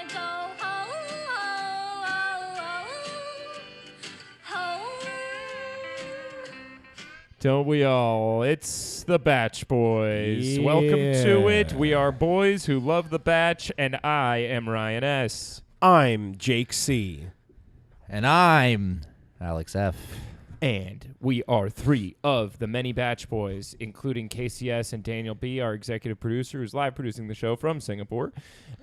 wanna go home. Don't we all? It's the Batch Boys. Welcome to it. We are boys who love the Batch, and I am Ryan S. I'm Jake C. And I'm Alex F. And we are three of the many Batch Boys, including KCS and Daniel B., our executive producer, who's live producing the show from Singapore,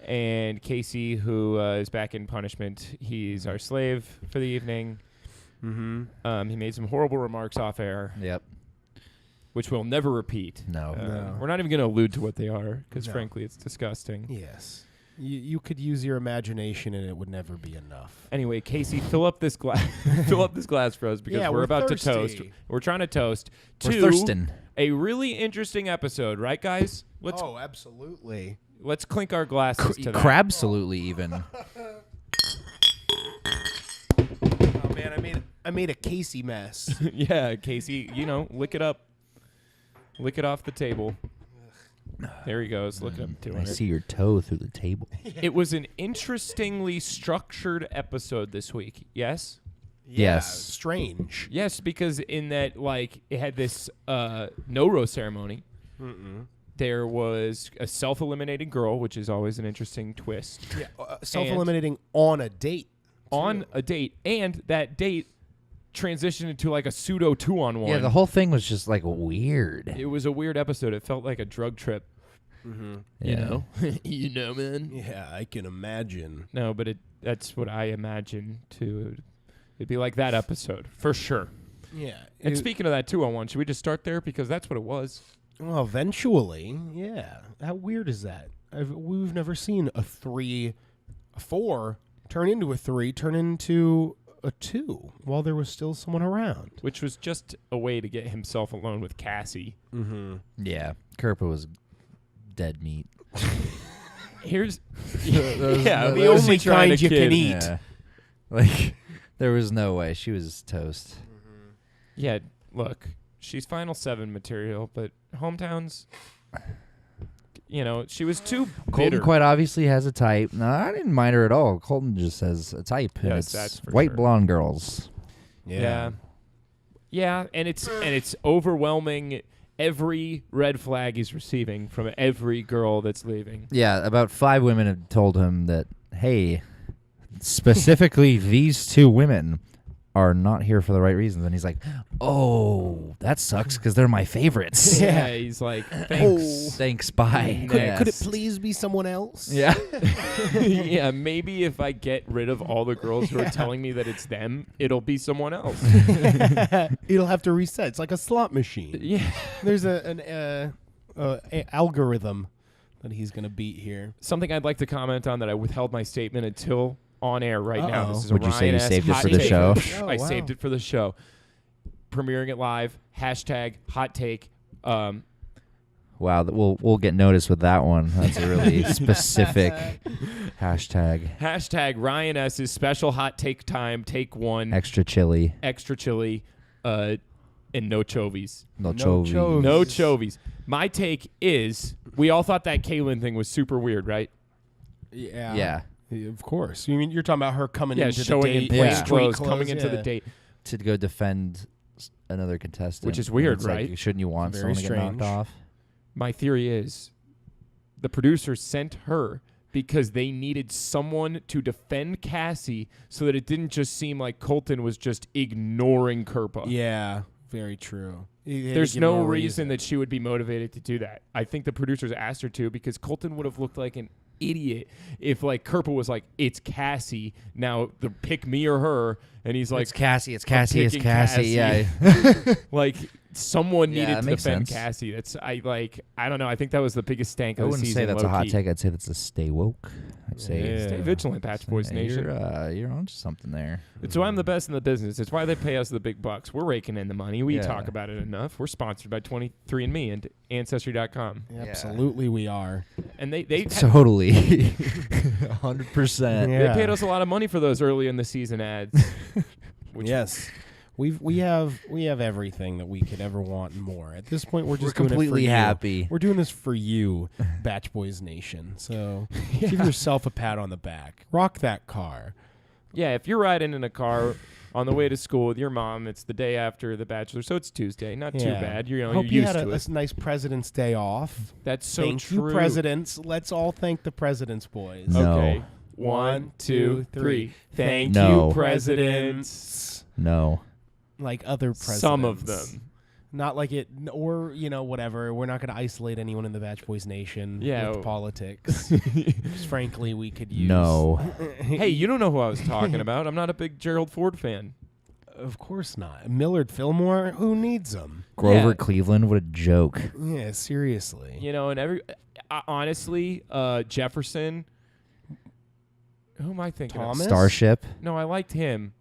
and Casey, who is back in punishment. He's our slave for the evening. Mm-hmm. He made some horrible remarks off air, Yep. which we'll never repeat. No. No. We're not even going to allude to what they are, because No. frankly, it's disgusting. Yes. You could use your imagination and it would never be enough. Anyway, Casey, fill up this glass. Fill up this glass for us because Yeah, we're we're about thirsty. to toast. We're trying to toast We're to thirsting. a really interesting episode, right, guys? Let's Absolutely. clink our glasses to that. Crabsolutely even. Oh man, I made a Casey mess. Yeah, Casey, lick it up. Lick it off the table. There he goes. Look at him doing I it. see your toe through the table. It was an interestingly structured episode this week. Yes? Yes. Strange. Yes, because in that, it had this no-rose ceremony. There was a self-eliminating girl, which is always an interesting twist. Yeah, self-eliminating on a date. On a date, and that date transitioned into a pseudo 2-on-1. Yeah, the whole thing was just weird. It was a weird episode. It felt like a drug trip. Mm-hmm. Yeah. You know, man. Yeah, I can imagine. No, but that's what I imagine too. It'd be like that episode for sure. Yeah. And speaking of that 2-on-1, should we just start there because that's what it was? Well, eventually, yeah. How weird is that? We've never seen a 4 turn into a 3, turn into a 2 while there was still someone around. Which was just a way to get himself alone with Cassie. Mm-hmm. Yeah. Kerpa was dead meat. Here's the only kind you can eat. Yeah. There was no way. She was toast. Yeah, look, she's Final 7 material, but Hometowns, she was too Colton bitter. quite obviously has a type. No, I didn't mind her at all. Colton just has a type. And Yes, it's that's for white sure. blonde girls. Yeah, and it's overwhelming every red flag he's receiving from every girl that's leaving. Yeah, about 5 women have told him that, hey, specifically these 2 women are not here for the right reasons. And he's like, oh, that sucks because they're my favorites. Yeah, he's like, thanks. Thanks, bye. Could it please be someone else? Yeah. Yeah, maybe if I get rid of all the girls who are telling me that it's them, it'll be someone else. It'll have to reset. It's like a slot machine. Yeah. There's an algorithm that he's going to beat here. Something I'd like to comment on that I withheld my statement until on air right now. Uh-oh. This is a Would you say you Ryan S. saved it hot for the take. show? Oh, I wow. saved it for the show. Premiering it live. #hot take. Wow, we'll get noticed with that one. That's a really specific hashtag. Ryan S.'s special hot take time. Take 1. Extra chili. Extra chili. And no chovies. No chovies. chovies. No chovies. My take is we all thought that Kaylin thing was super weird, right? Yeah. Yeah. Of course. You mean you're talking about her coming Yeah, into the showing in date, plain Yeah. clothes, coming into the date. To go defend another contestant. Which is weird, It's like, right? shouldn't you want Very someone to get knocked strange. off? My theory is the producers sent her because they needed someone to defend Cassie so that it didn't just seem like Colton was just ignoring Kerpa. Yeah, very true. There's no reason that she would be motivated to do that. I think the producers asked her to because Colton would have looked like an idiot if Kerpa was like, it's Cassie, now pick me or her, and he's like, It's Cassie. It's Cassie. It's picking Cassie. Cassie. Yeah. someone Yeah, needed that to makes defend sense. Cassie. I don't know. I think that was the biggest stank I of the wouldn't season. say that's a hot low-key. take. I'd say that's a stay woke. I'd say Yeah. Stay vigilant, Patch Boys Nation. You're onto something there. It's why I'm the best in the business. It's why they pay us the big bucks. We're raking in the money. We Yeah. talk about it enough. We're sponsored by 23andMe and Ancestry.com. Absolutely, we are. And they Totally. 100%. they paid us a lot of money for those early in the season ads. Which Yes. We have everything that we could ever want and more. At this point, we're just doing completely it for happy. You. We're doing this for you, Batch Boys Nation. So give yourself a pat on the back. Rock that car. Yeah, if you're riding in a car on the way to school with your mom, it's the day after the Bachelor, so it's Tuesday. Not too bad. You're Hope you're you used had to it. a nice President's Day off. That's so Thank true. you, presidents. Let's all thank the presidents, boys. No. Okay. 1, 2, 3. Thank No. you, presidents. No. Like other presidents. Some of them. Not like it, or, whatever. We're not going to isolate anyone in the Batch Boys Nation with politics. Just frankly, we could use. No. Hey, you don't know who I was talking about. I'm not a big Gerald Ford fan. Of course not. Millard Fillmore, who needs them? Grover Yeah. Cleveland, what a joke. Yeah, seriously. And honestly, Jefferson. Who am I thinking Thomas? of? Starship. No, I liked him.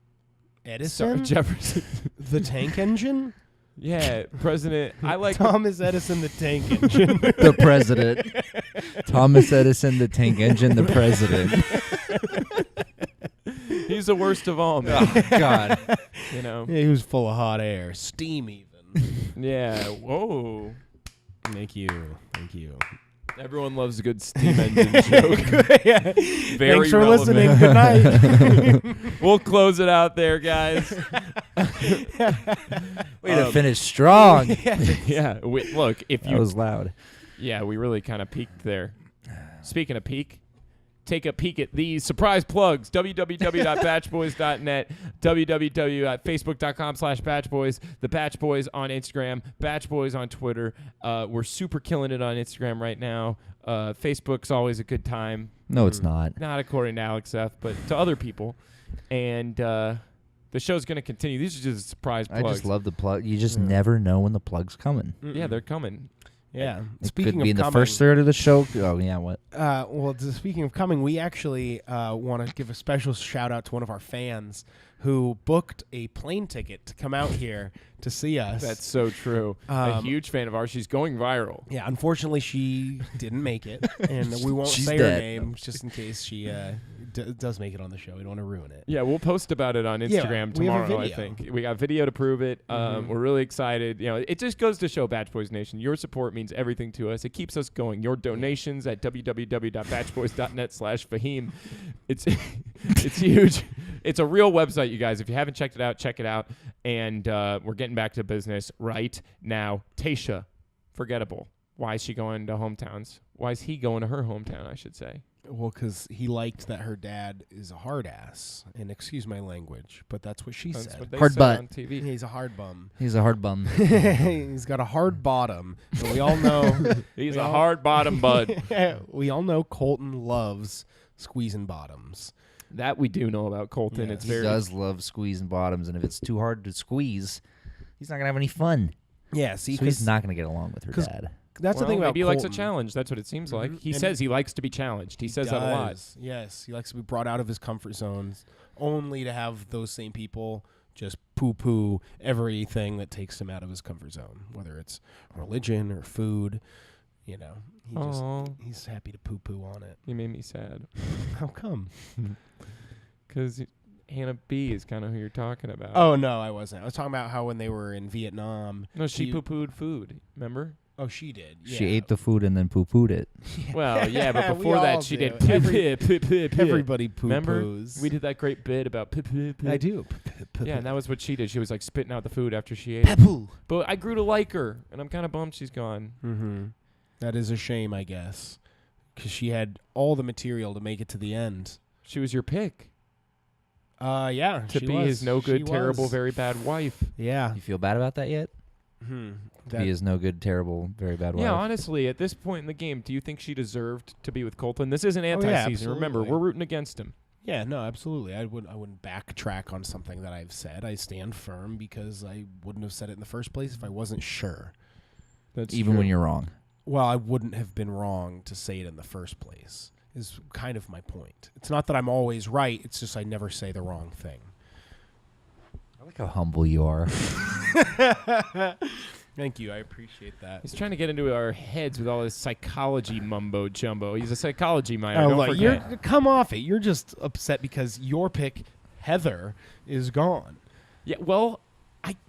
Edison? Jefferson. The tank engine? Yeah, President. I like Thomas Edison, the tank engine. The president. Thomas Edison, the tank engine, the president. He's the worst of all, man. Oh, God. Yeah, he was full of hot air. Steam even. Yeah. Whoa. Thank you. Everyone loves a good steam engine joke. Yeah. Very Thanks for relevant. listening. Good night. We'll close it out there, guys. Way to finish strong. Yeah. Look, if That you. was loud. Yeah, we really kind of peaked there. Speaking of peak, take a peek at these surprise plugs. www.batchboys.net, www.facebook.com/batchboys, the Batch Boys on Instagram, Batch Boys on Twitter. We're super killing it on Instagram right now. Facebook's always a good time. No, it's not. Not according to Alex F, but to other people. And the show's going to continue. These are just surprise plugs. I just love the plug. You just never know when the plug's coming. Yeah, they're coming. Yeah. It Speaking could be of in the coming, first third of the show. Oh, yeah, what? Speaking of coming, we actually want to give a special shout out to one of our fans who booked a plane ticket to come out here to see us. That's so true. A huge fan of ours. She's going viral. Yeah, unfortunately, she didn't make it, and we won't She's say her dead. name just in case she does make it on the show. We don't want to ruin it. Yeah, we'll post about it on Instagram we have a tomorrow, I video. think. We got video to prove it. We're really excited. It just goes to show Batch Boys Nation, your support means everything to us. It keeps us going. Your donations at www.batchboys.net/Fahim. It's huge. It's a real website, you guys. If you haven't checked it out, check it out. And we're getting back to business right now. Tasha, forgettable. Why is she going to hometowns? Why is he going to her hometown, I should say? Well, because he liked that her dad is a hard ass, and excuse my language, but that's what she That's said. what they Hard said butt. on TV. He's a hard bum. He's a hard bum. He's got a hard bottom. And we all know. He's a hard bottom bud. We all know Colton loves squeezing bottoms. That we do know about Colton. Yes. It's He very does love squeezing bottoms, and if it's too hard to squeeze, he's not going to have any fun. Yeah, see, So he's 'cause not going to get along with her 'cause dad. that's the thing about maybe he likes a Colton. challenge. That's what it seems like. He And says he likes to be challenged. He says that a lot. does. Yes, he likes to be brought out of his comfort zones, only to have those same people just poo-poo everything that takes him out of his comfort zone, whether it's religion or food. He just Oh, he's happy to poo-poo on it. you made me sad. How come? Because Hannah B is kind of who you're talking about. Oh no, I wasn't. I was talking about how when they were in Vietnam. No, she he- poo-pooed food. Remember? Oh, she did. She yeah. ate the food and then poo-pooed it. Well, yeah, but We before all that, she do. did poo-poo. Everybody poo-poos. Remember? We did that great bit about poo-poo. I do. Yeah, and that was what she did. She was like spitting out the food after she ate it. Poo. But I grew to like her, and I'm kind of bummed she's gone. Mm-hmm. That is a shame, I guess, because she had all the material to make it to the end. She was your pick Yeah. to she be was. his no good, She terrible, was. very bad wife. Yeah. You feel bad about that yet? That- He is no good, terrible, very bad wife. Yeah, honestly, at this point in the game, do you think she deserved to be with Colton? This isn't anti-season. Remember, absolutely. we're rooting against him. Yeah, no, absolutely. I wouldn't backtrack on something that I've said. I stand firm because I wouldn't have said it in the first place if I wasn't sure. That's Even when you're wrong. Well, I wouldn't have been wrong to say it in the first place, is kind of my point. It's not that I'm always right. It's just I never say the wrong thing. I like how humble you are. Thank you. I appreciate that. He's trying to get into our heads with all this psychology mumbo jumbo. He's a psychology minor. Oh, Don't look, forget. come off it. You're just upset because your pick, Heather, is gone. Yeah, well,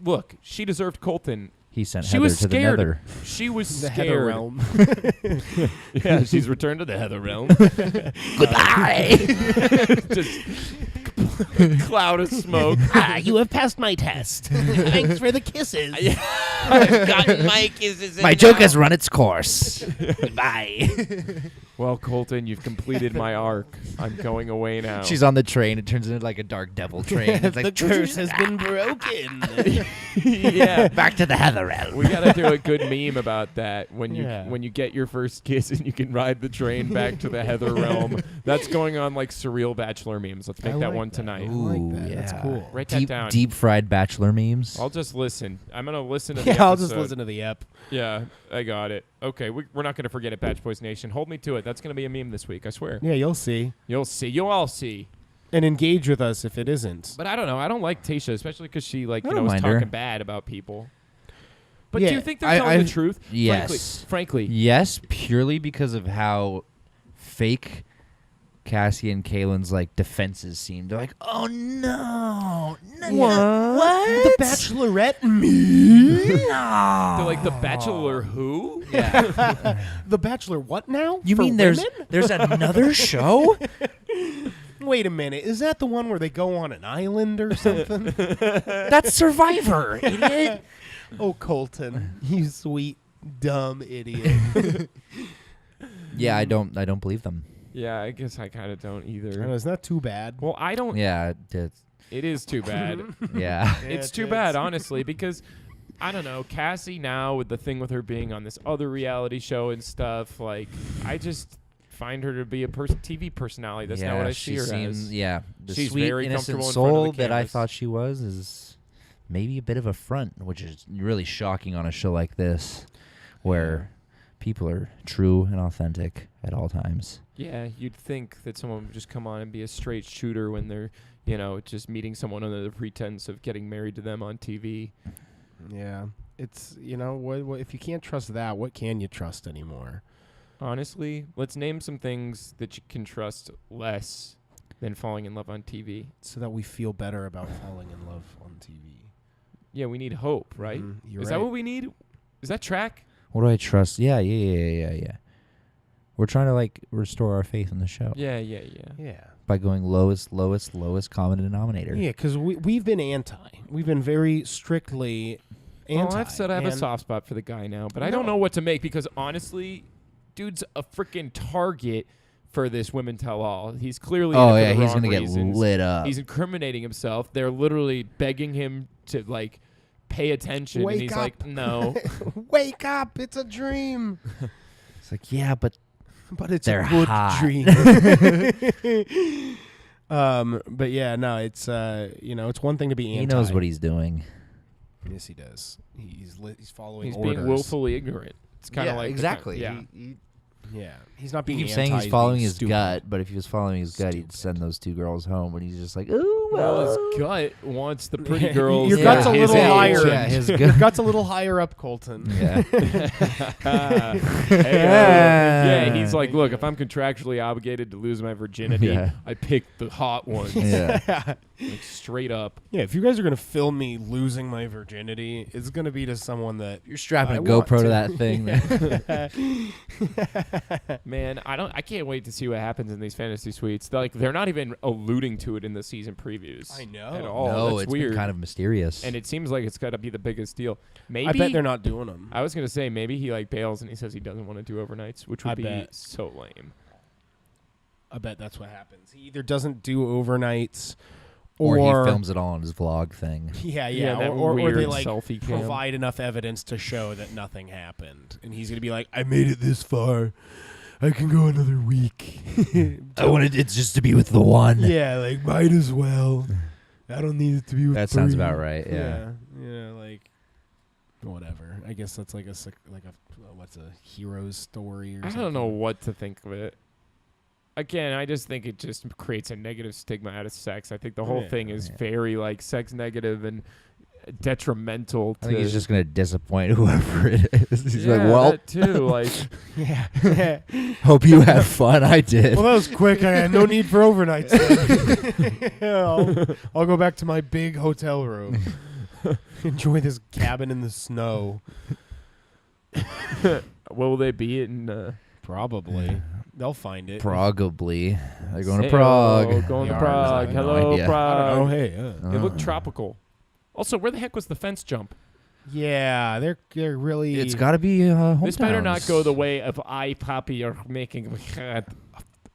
Look, she deserved Colton. He sent She Heather was to the scared. nether. She was The scared. Heather realm. Yeah, she's returned to the Heather realm. Goodbye. Just cloud of smoke. You have passed my test. Thanks for the kisses. I've gotten my kisses. My joke has run its course. Goodbye. Well, Colton, you've completed my arc. I'm going away now. She's on the train. It turns into like a dark devil train. It's like, The curse has been broken. Yeah. back to the Heather realm. We gotta do a good meme about that when you Yeah. when you get your first kiss and you can ride the train back to the Heather realm. That's going on like surreal Bachelor memes. Let's make I that like one that. tonight. I like that. Ooh, That's yeah. cool. Write that down. Deep fried Bachelor memes. I'll just listen. I'm gonna listen to the Yeah, I'll just episode. listen to the ep. Yeah, I got it. Okay, we're not gonna forget it, Batch Boys Nation. Hold me to it. That's gonna be a meme this week. I swear. Yeah, you'll see. You'll see. You'll all see. And engage with us if it isn't. But I don't know. I don't like Tasha, especially because she I is don't mind her. talking bad about people. But Yeah, do you think they're telling the truth? Yes. Frankly. Yes, purely because of how fake Cassie and Kaylin's like defenses seem. They're like, oh no, what? The Bachelorette? Me? No. They're like the Bachelor who? Yeah. The Bachelor what now? You For mean women? there's another show? Wait a minute. Is that the one where they go on an island or something? That's Survivor, idiot. Oh, Colton, you sweet dumb idiot. Yeah, I don't believe them. Yeah, I guess I kind of don't I know, either. it's not too bad. Well, I don't. Yeah, it's, It is too bad. yeah. It's too bad, honestly, because I don't know. Cassie now with the thing with her being on this other reality show and stuff, like I just find her to be a TV personality. That's not what I see she her seems, as. Yeah, the She's sweet, very innocent comfortable in front of soul the that I cameras. thought she was is maybe a bit of a front, which is really shocking on a show like this, where people are true and authentic at all times. Yeah, you'd think that someone would just come on and be a straight shooter when they're, just meeting someone under the pretense of getting married to them on TV. Yeah. It's, what, if you can't trust that, what can you trust anymore? Honestly, let's name some things that you can trust less than falling in love on TV. So that we feel better about falling in love on TV. Yeah, we need hope, right? You're Is right. that what we need? Is that track? What do I trust? Yeah. We're trying to restore our faith in the show Yeah. Yeah. by going lowest common denominator. Yeah, because we've been anti. We've been very strictly anti. Well, I've said I have a and- soft spot for the guy now, but I don't know what to make because honestly, dude's a freaking target for this women tell all. He's clearly in it Oh for yeah, the he's wrong gonna get reasons. lit up. He's incriminating himself. They're literally begging him to pay attention, Wake and he's up. like, no. Wake up! It's a dream. It's like, yeah, but But it's They're a good hot. dream. But yeah, no, it's it's one thing to be anti. he knows what he's doing. Yes, he does. He's following He's orders. being willfully ignorant. It's kind of like exactly. Yeah. Yeah, he's not He being keeps saying anti, he's following being his stupid. gut, but if he was following his gut, he'd send those two girls home. But he's just like, ooh, Well, his gut wants the pretty Yeah, girls. your that gut's are a his little age. higher. Yeah, his Your gut. gut's a little higher up, Colton. Yeah. Yeah, he's like, look, if I'm contractually obligated to lose my virginity, Yeah. I pick the hot ones. Yeah. Like, straight up. Yeah, if you guys are gonna film me losing my virginity, it's gonna be to someone that You're strapping I a want GoPro to to. that thing. Man, I can't wait to see what happens in these fantasy suites. They're not even alluding to it in the season previews. I know. At all. No, That's it's weird. been kind of mysterious. And it seems like it's got to be the biggest deal. Maybe I bet they're not doing them. I was gonna say maybe he bails and he says he doesn't want to do overnights, which would I be bet. so lame. I bet that's what happens. He either doesn't do overnights, or he or films it all on his vlog thing. Yeah, that or weird they selfie cam. provide enough evidence to show that nothing happened, and he's gonna be like, "I made it this far, I can go another week." I wanted it just to be with the one. Yeah, might as well. I don't need it to be with. That sounds three. about right. Yeah. Whatever. I guess that's what's a hero's story or I something. don't know what to think of it. Again, I just think it just creates a negative stigma out of sex. I think the whole Yeah, thing is yeah. very sex negative and detrimental to I think he's just gonna disappoint whoever it is. He's yeah, like, well, that too. Yeah. hope you have fun. I did. Well, that was quick. I had no need for overnights. Then. I'll go back to my big hotel room. Enjoy this cabin in the snow. Will they be in? Probably. They'll find it. Probably. They're going to Hey-o, Prague. Going They to are. Prague. I have no Hello, idea. Prague. Oh, hey. Yeah. It looked tropical. Also, where the heck was the fence jump? Yeah, they're really. It's got to be hometowns. This better not go the way of I, Poppy, are making.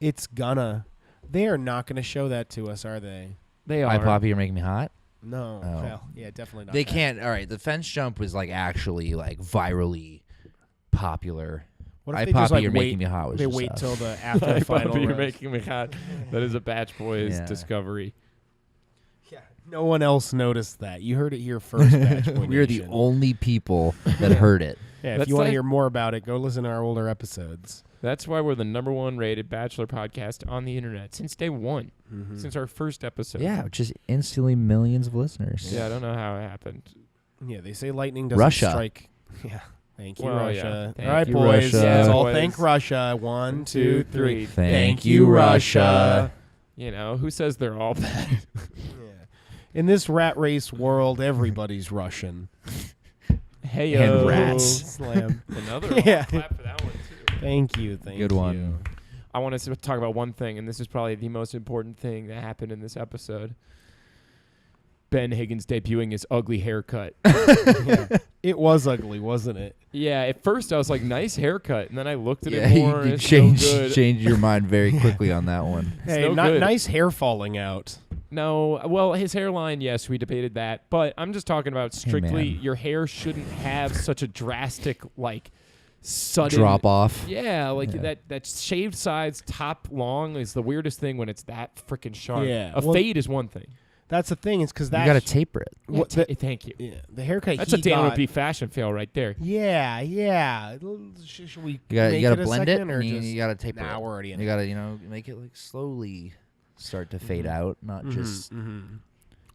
It's gonna. They are not going to show that to us, are they? They are. Hi, Poppy, you're making me hot. No. Oh. Well, yeah, definitely not. They that. can't. All right, the fence jump was like actually like virally popular. What if Hi, they just, Poppy, like, you're wait, making me hot. Was They just wait us. till the after Hi, the final Poppy, you're roast. making me hot. That is a Batch Boys Yeah. discovery. Yeah, no one else noticed that. You heard it here first, Batch Boy We are the Nation. only people that heard it. Yeah, if That's you want to like- hear more about it, go listen to our older episodes. That's why we're the #1 rated Bachelor podcast on the internet since day one, Mm-hmm. since our first episode. Yeah, just instantly millions of listeners. Yeah, I don't know how it happened. Yeah, they say lightning doesn't Russia. strike. Yeah. Thank you, Well, yeah. Russia. Thank All right, you, boys. Russia. Let's all Boys. thank Russia. 1, 2, 3. Thank you, Russia. You know, who says they're all bad? Yeah. In this rat race world, everybody's Russian. Hey, And rats. Slam. Another Yeah. clap for that one, too. Thank you. Thank Good you. one. I want to talk about one thing, and this is probably the most important thing that happened in this episode. Ben Higgins debuting his ugly haircut. Yeah. It was ugly, wasn't it? Yeah, at first I was like, nice haircut, and then I looked at Yeah, it more, and you it's change no good. change your mind very quickly on that one. Hey, no not good. nice hair falling out. No, well, his hairline, yes, we debated that, but I'm just talking about strictly man. your hair shouldn't have such a drastic, like, sudden Drop off. Yeah, like Yeah. that shaved sides top long is the weirdest thing when it's that freaking sharp. Yeah, A well- fade is one thing. That's the thing. It's because You that. got to taper it. Yeah, What the- thank you. Yeah, the haircut. That's he a Dan got, would be fashion fail right there. Yeah, yeah. Should we? You got make to it a blend it, second, or and just? you got to taper Nah, it. we're already in You it. got to make it like slowly start to fade out, not just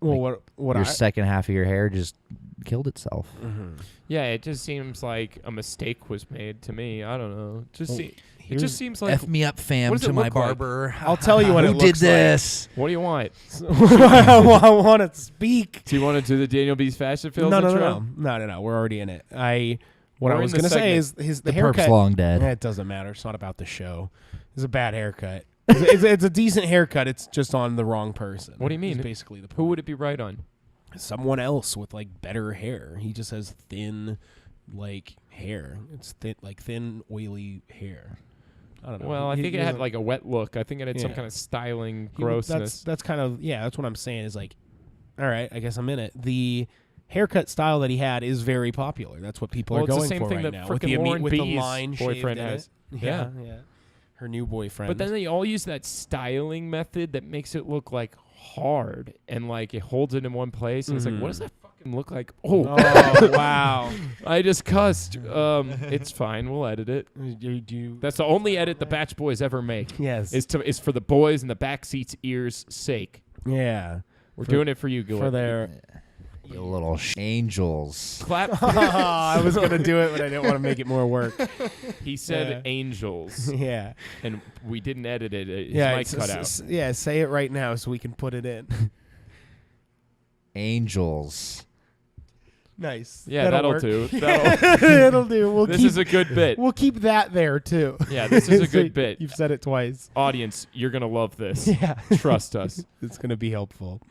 Well, like what your I? second half of your hair just killed itself. Yeah, it just seems like a mistake was made to me. I don't know. Just Well, it here's- just seems like F me up, fam, what does to it my look like? barber. I'll tell you what Who it did looks like. this? what do you want? I want to speak. Do you want to do the Daniel B's fashion fails No, intro? We're already in it. What We're I in was the gonna say is segment. the The haircut. perp's long dead. It doesn't matter. It's not about the show. It's a bad haircut. It's a decent haircut. It's just on the wrong person. What do you mean? Is basically the point. Who would it be right on? Someone else with like better hair. He just has thin, like hair. It's thin, oily hair. I don't know. Well, I He think it had doesn't- like a wet look. I think it had some Yeah. kind of styling he- grossness. That's kind of that's what I'm saying. Is like, all right, I guess I'm in it. The haircut style that he had is very popular. That's what people Well, are it's the going same for thing right that now. frickin' Lauren With the B's line boyfriend shaved in has. it. Yeah. Yeah. Her new boyfriend. But then they all use that styling method that makes it look like hard and like it holds it in one place. And it's like, what does that fucking look like? Oh, wow. I just cussed. It's fine. We'll edit it. That's the only edit the Batch Boys ever make. Yes. Is for the boys in the back seats' ears' sake. Yeah. We're doing it for you, Gil. For their. You little angels. clap. I was gonna do it, but I didn't want to make it more work. He said Yeah. angels, Yeah. and we didn't edit it. His Yeah. mic cut out. Yeah. Say it right now so we can put it in. Angels. Nice. Yeah, that'll work. do. It'll do. We'll This keep. is a good bit. We'll keep that there too. Yeah, this is a So good bit. You've said it twice. Audience, you're gonna love this. Yeah. Trust us. It's gonna be helpful.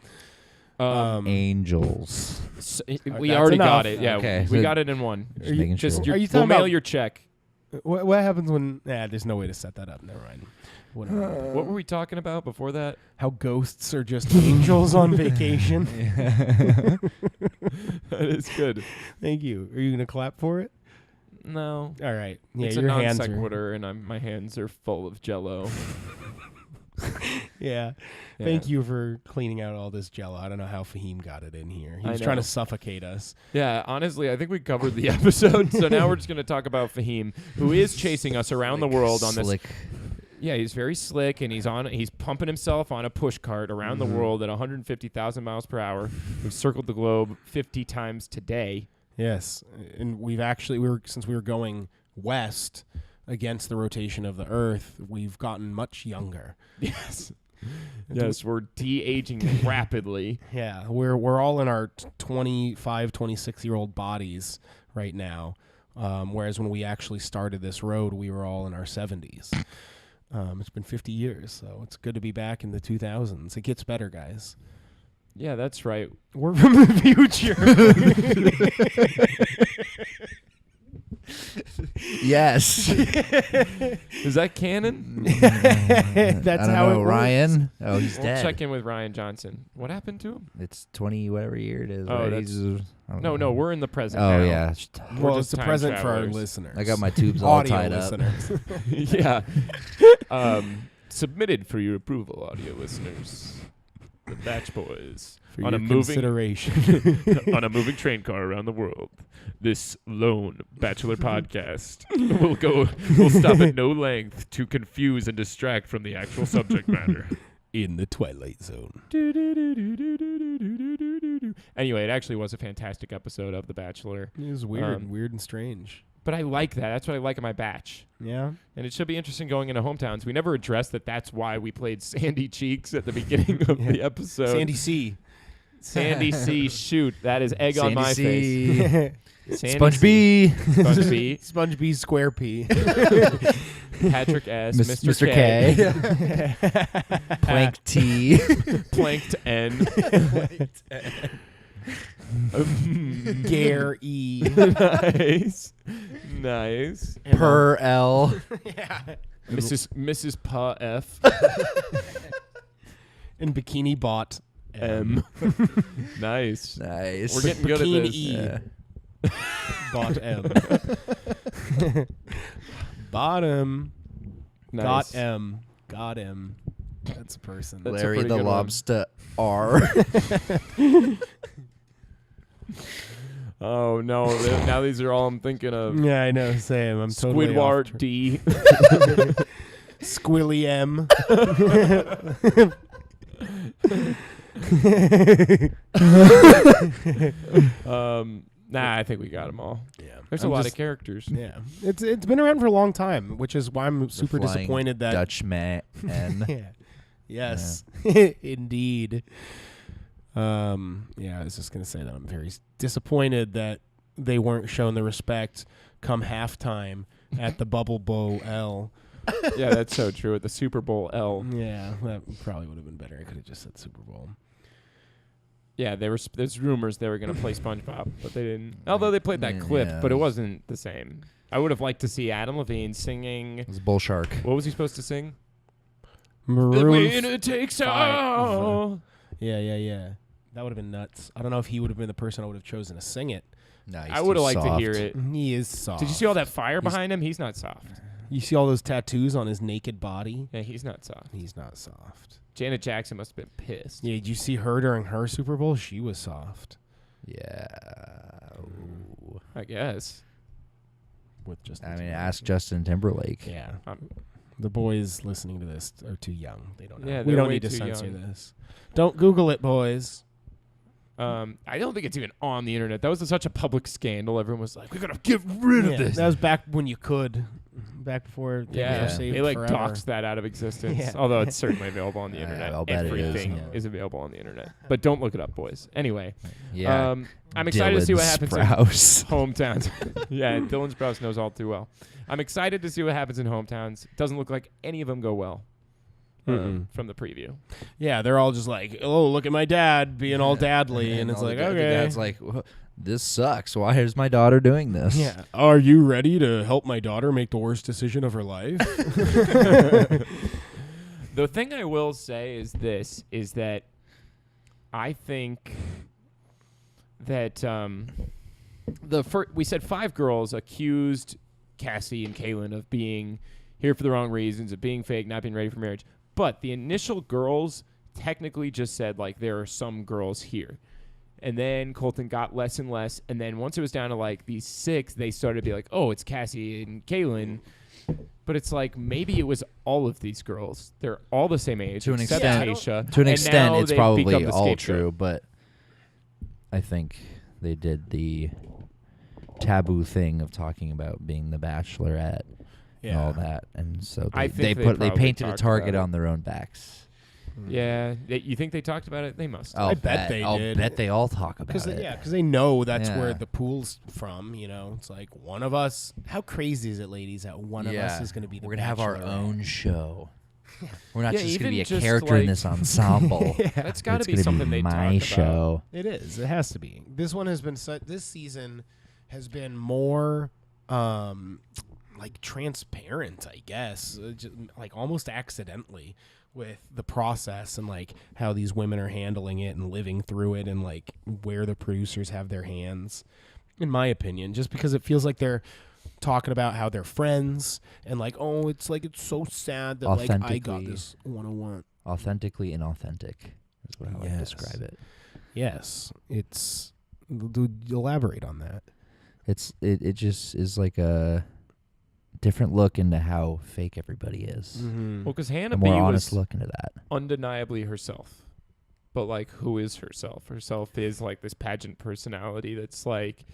Angels. We that's already enough. got it. Yeah, Okay, we so- got it in one. Just making sure. Just Are you we'll talking mail about- your check. What happens when? There's no way to set that up. Never mind. Whatever. What were we talking about before that? How ghosts are just angels on vacation. That is good. Thank you. Are you gonna clap for it? No, All right. Yeah, it's a your non hands are. sequitur, and my hands are full of Jello. Yeah. Yeah. Thank you for cleaning out all this Jello. I don't know how Fahim got it in here. He I was trying know. to suffocate us. Yeah, honestly, I think we covered the episode. So now we're just going to talk about Fahim, who is chasing us around the world on this. Slick. Yeah, he's very slick, and he's pumping himself on a push cart around the world at 150,000 miles per hour. We've circled the globe 50 times today. Yes, and since we were going west against the rotation of the Earth, we've gotten much younger. Yes. Yes, we're de-aging rapidly. Yeah, we're all in our 25, 26-year-old bodies right now. Whereas when we actually started this road, we were all in our 70s. It's been 50 years, so it's good to be back in the 2000s. It gets better, guys. Yeah, that's right. We're from the future. Yes. Is that canon? That's I don't how know, it works. Ryan. Oh, he's We'll dead. check in with Ryan Johnson. What happened to him? It's 20 whatever year it is. Oh, right? that's- I don't No, know. we're in the present Oh now. yeah. We're Well, just it's a time present for our travelers. listeners. I got my tubes all Audio tied up. listeners. Yeah. Submitted for your approval, audio listeners. The Batch Boys. For On your a moving- consideration. On a moving train car around the world. This lone Bachelor podcast will stop at no length to confuse and distract from the actual subject matter. In the Twilight Zone. Anyway, it actually was a fantastic episode of The Bachelor. It was weird, weird and strange. But I like that. That's what I like in my batch. Yeah. And it should be interesting going into hometowns. We never addressed that that's why we played Sandy Cheeks at the beginning of the episode. Sandy C. Sandy C. Shoot. That is egg on Sandy my C. face. Sandy Sponge C. B. Sponge B. Sponge B Square P. Patrick S. Mr. K. Plank T. Planked N. Gare E. Nice. Nice. Per L. Mrs. Pa F. And Bikini Bot M. Nice. Nice. We're getting good at Bikini this. E. Yeah. Bot M. Bottom. Nice. Got M. Got M. That's a person. That's a Larry pretty the good one. Lobster R. Oh no! Now these are all I'm thinking of. Yeah, I know. Same. I'm totally Squidward off D. Squilly M. Nah, I think we got them all. Yeah. There's a lot of characters. Yeah. It's been around for a long time, which is why I'm super Flying disappointed that Dutchman. Yeah. Yes. Indeed. Yeah, I was just gonna say that I'm very disappointed that they weren't shown the respect come halftime at the Bubble Bowl L. Yeah, that's so true. At the Super Bowl L. Yeah, that probably would have been better. I could have just said Super Bowl. Yeah, there's rumors they were going to play SpongeBob, but they didn't. Although they played that clip, Yeah. but it wasn't the same. I would have liked to see Adam Levine singing. It was Bull Shark. What was he supposed to sing? The Maroon. winner takes all. Yeah. That would have been nuts. I don't know if he would have been the person I would have chosen to sing it. No, I would have liked to hear it. He is soft. Did you see all that fire behind him? He's not soft. You see all those tattoos on his naked body? Yeah, he's not soft. He's not soft. Janet Jackson must have been pissed. Yeah, did you see her during her Super Bowl? She was soft. Yeah. Ooh. I guess. With just I mean, ask Justin Timberlake. Yeah. Um, The boys listening to this are too young. They don't know. Yeah, we they're don't way need to too censor young. this. Don't Google it, boys. I don't think it's even on the internet. That was such a public scandal. Everyone was like, "We gotta get rid of Yeah, this." that was back when you could. Back before things Yeah, were saved they like forever. doxed that out of existence. Yeah. Although it's certainly available on the Yeah, internet. I'll bet it is, Everything yeah. is available on the internet. But don't look it up, boys. Anyway, Yeah. I'm excited to see what Dylan happens Sprouse. in hometowns. Yeah, Dylan Sprouse knows all too well. I'm excited to see what happens in hometowns. Doesn't look like any of them go well from the preview. Yeah, they're all just like, oh, look at my dad being all dadly. And it's all like, the okay. dad's like, this sucks. Why is my daughter doing this? Yeah. Are you ready to help my daughter make the worst decision of her life? The thing I will say is this, is that I think that we said 5 girls accused Cassie and Kaylin of being here for the wrong reasons, of being fake, not being ready for marriage. But the initial girls technically just said, like, there are some girls here. And then Colton got less and less. And then once it was down to, like, these 6, they started to be like, oh, it's Cassie and Kaylin. But it's like, maybe it was all of these girls. They're all the same age. To an except extent, Tayshia. to an And extent, now it's they've become probably the all scapegoat. true, but I think they did the taboo thing of talking about being the Bachelorette and all that, and so I they think they probably painted a talked target about it. on their own backs. Yeah, you think they talked about it? They must. I'll I bet they I'll did. bet they all talk about it. Because they know that's Yeah. where the pool's from. You know, it's like one of us. How crazy is it, ladies, that one of us is going to be the We're gonna have our Bachelorette? own show. We're not Yeah, just gonna even be a just, character in like- this ensemble. That's got to It's be gonna something they my talk show. It is. It has to be. This one has been this season has been more like transparent, I guess, like almost accidentally with the process and like how these women are handling it and living through it and like where the producers have their hands, in my opinion, just because it feels like they're talking about how they're friends and like, oh, it's so sad that like I got Authentically. this 101. Authentically inauthentic is what I would Yes. describe it. Yes, it's. Elaborate on that. It just is like a different look into how fake everybody is. Mm-hmm. Well, because A Hannah B more honest was look into that. undeniably herself. But, like, who is herself? Herself is, like, this pageant personality that's, like,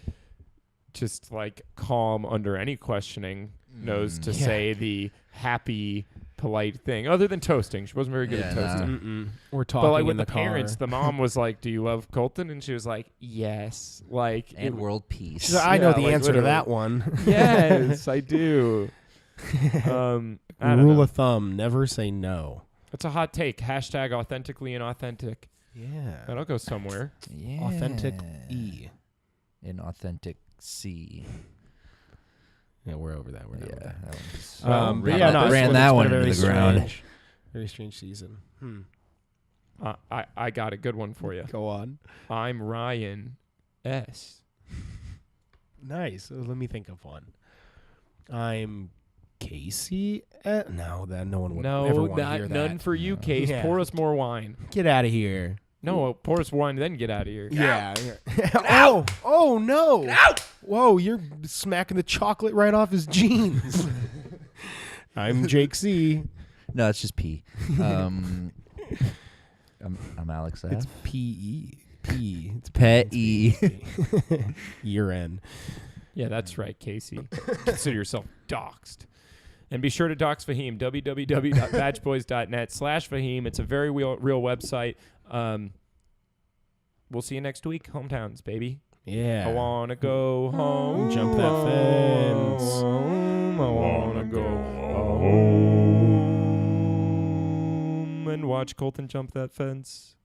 just, like, calm under any questioning, knows to Yeah. say the happy, polite thing. Other than toasting. She wasn't very good at Yeah, toasting. Mm-mm. We're talking But, like, in with the the parents, car. the mom was like, do you love Colton? And she was like, yes. Like, And it- world peace. She's like, I know Yeah, the like, answer to literally. that one. yes, I do. I don't Rule know. of thumb: never say no. That's a hot take. Hashtag authentically inauthentic. Yeah. That'll go somewhere. Yeah. Authentic E. Inauthentic C. Yeah, we're over that. We're not over that. That one's But ran, yeah, no, ran it's that been one a into very the ground. strange- Very strange season. I got a good one for you. Go on. I'm Ryan S. Nice. Let me think of one. I'm Casey. No, that no one would ever No, want to hear not, that. none for you, Case. Yeah. Pour us more wine. Get out of here. No, pour us wine, then get out of here. Yeah. Oh no. Get out. Whoa, you're smacking the chocolate right off his jeans. I'm Jake C. No, it's just P. I'm Alex F. It's P-E. P. It's Pet E. Year end. Yeah, that's right, Casey. Consider yourself doxxed. And be sure to dox Fahim, www.batchboys.net/Fahim. It's a very real website. We'll see you next week. Hometowns, baby. Yeah. I want to go home. Jump that fence. I want to go home and watch Colton jump that fence.